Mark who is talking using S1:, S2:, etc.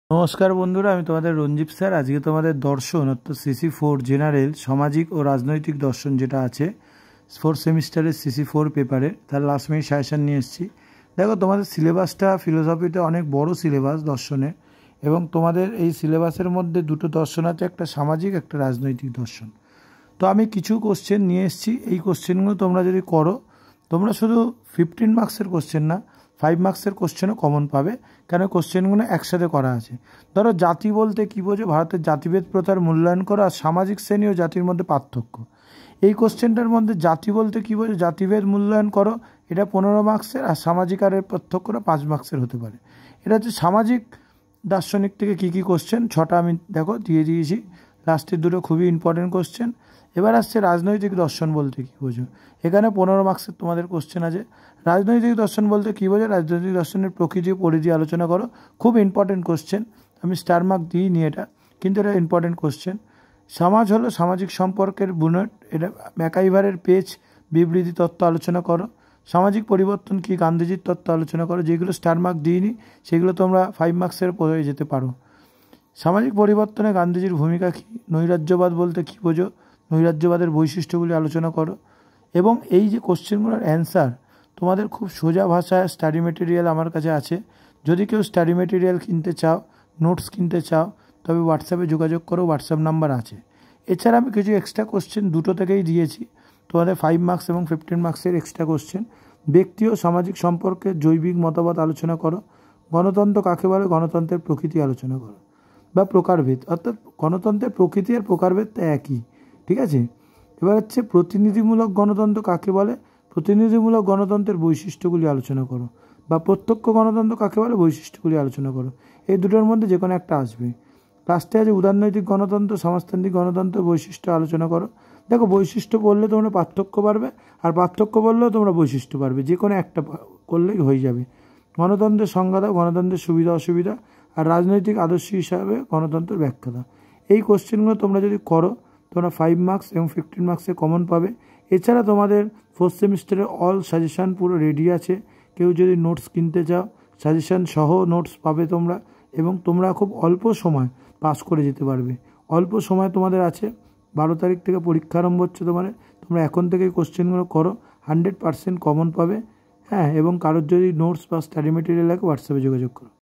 S1: নমস্কার বন্ধুরা, আমি তোমাদের রঞ্জিত স্যার। আজকে তোমাদের দর্শন অর্থাৎ সিসি 4 জেনারেল সামাজিক ও রাজনৈতিক দর্শন যেটা আছে 4th সেমিস্টারের সিসি 4 পেপারে তার লাস্ট মিনিট সাজেশন নিয়ে এসেছি। দেখো, তোমাদের সিলেবাসটা ফিলোসফিতে অনেক বড় সিলেবাস দর্শনে, এবং তোমাদের এই সিলেবাসের মধ্যে দুটো দর্শন আছে, একটা সামাজিক একটা রাজনৈতিক দর্শন। তো আমি কিছু কোশ্চেন নিয়ে এসেছি। এই কোশ্চেনগুলো তোমরা যদি করো, তোমরা শুধু 15 মার্কসের কোশ্চেন না, 5 মার্কসের কোশ্চেনও কমন পাবে, কেন কোশ্চেনগুলো একসাথে করা আছে। ধরো, জাতি বলতে কী বোঝো, ভারতের জাতিভেদ প্রথার মূল্যায়ন করো, আর সামাজিক শ্রেণী ও জাতির মধ্যে পার্থক্য। এই কোশ্চেনটার মধ্যে জাতি বলতে কী বোঝো, জাতিভেদ মূল্যায়ন করো, এটা 15 মার্কসের, আর সামাজিক আর এর পার্থক্যটা 5 মার্কসের হতে পারে। এটা হচ্ছে সামাজিক দার্শনিক থেকে কী কী কোশ্চেন, 6টা আমি দেখো দিয়ে দিয়েছি। লাস্টের দুটো খুবই ইম্পর্টেন্ট কোশ্চেন। এবার আসছে রাজনৈতিক দর্শন বলতে কী বোঝো। এখানে 15 মার্কসের তোমাদের কোশ্চেন আছে। রাজনৈতিক দর্শন বলতে কী বোঝো, রাজনৈতিক দর্শনের প্রকৃতি ও পরিধি আলোচনা করো। খুব ইম্পর্টেন্ট কোশ্চেন, আমি স্টার মার্ক দিইনি এটা, কিন্তু এটা ইম্পর্টেন্ট কোশ্চেন। সমাজ হলো সামাজিক সম্পর্কের বুনট, এটা ম্যাকাইভারের পেজ বিবৃতি তত্ত্ব আলোচনা করো। সামাজিক পরিবর্তন কী, গান্ধীজির তত্ত্ব আলোচনা করো। যেগুলো স্টার মার্ক দিইনি সেগুলো তোমরা 5 মার্কসের পড়ে যেতে পারো। সামাজিক পরিবর্তনে গান্ধীজির ভূমিকা কী, নৈরাজ্যবাদ বলতে কী বোঝো, নৈরাজ্যবাদের বৈশিষ্ট্যগুলি আলোচনা করো। এবং এই যে কোশ্চেনগুলোর অ্যান্সার তোমাদের খুব সোজা ভাষায় স্টাডি মেটেরিয়াল আমার কাছে আছে। যদি কেউ স্টাডি মেটেরিয়াল কিনতে চাও, নোটস কিনতে চাও, তবে হোয়াটসঅ্যাপে যোগাযোগ করো, হোয়াটসঅ্যাপ নাম্বার আছে। এছাড়া আমি কিছু এক্সট্রা কোশ্চেন দুটো থেকেই দিয়েছি তোমাদের, 5 মার্কস এবং 15 মার্কসের এক্সট্রা কোশ্চেন। ব্যক্তি ও সামাজিক সম্পর্কে জৈবিক মতবাদ আলোচনা করো। গণতন্ত্র কাকে বলে, গণতন্ত্রের প্রকৃতি আলোচনা করো, বা প্রকারভেদ, অর্থাৎ গণতন্ত্রের প্রকৃতি আর প্রকারভেদটা একই, ঠিক আছে। এবার হচ্ছে প্রতিনিধিমূলক গণতন্ত্র কাকে বলে, প্রতিনিধিমূলক গণতন্ত্রের বৈশিষ্ট্যগুলি আলোচনা করো, বা প্রত্যক্ষ গণতন্ত্র কাকে বলে, বৈশিষ্ট্যগুলি আলোচনা করো। এই দুটোর মধ্যে যে কোনো একটা আসবে। লাস্টে আছে উদারনৈতিক গণতন্ত্র, সমাজতান্ত্রিক গণতন্ত্রের বৈশিষ্ট্য আলোচনা করো। দেখো, বৈশিষ্ট্য বললে তোমরা পার্থক্য পারবে, আর পার্থক্য বললেও তোমরা বৈশিষ্ট্য পারবে, যে কোনো একটা করলেই হয়ে যাবে। গণতন্ত্রের সংজ্ঞা দাও, গণতন্ত্রের সুবিধা অসুবিধা, আর রাজনৈতিক আদর্শ হিসাবে গণতন্ত্রের ব্যাখ্যা দাও। এই কোশ্চেনগুলো তোমরা যদি করো, তোমরা 5 মার্কস এবং 15 মার্কসে কমন পাবে। এছাড়া তোমাদের 4th সেমিস্টারে অল সাজেশান পুরো রেডি আছে। কেউ যদি নোটস কিনতে চাও, সাজেশান সহ নোটস পাবে তোমরা, এবং তোমরা খুব অল্প সময় পাস করে যেতে পারবে। অল্প সময় তোমাদের আছে, 12 তারিখ থেকে পরীক্ষা আরম্ভ হচ্ছে তোমাদের। তোমরা এখন থেকে কোশ্চেনগুলো করো, 100% কমন পাবে। হ্যাঁ, এবং কারোর যদি নোটস বা স্টাডি মেটেরিয়াল লাগে, হোয়াটসঅ্যাপে যোগাযোগ করো।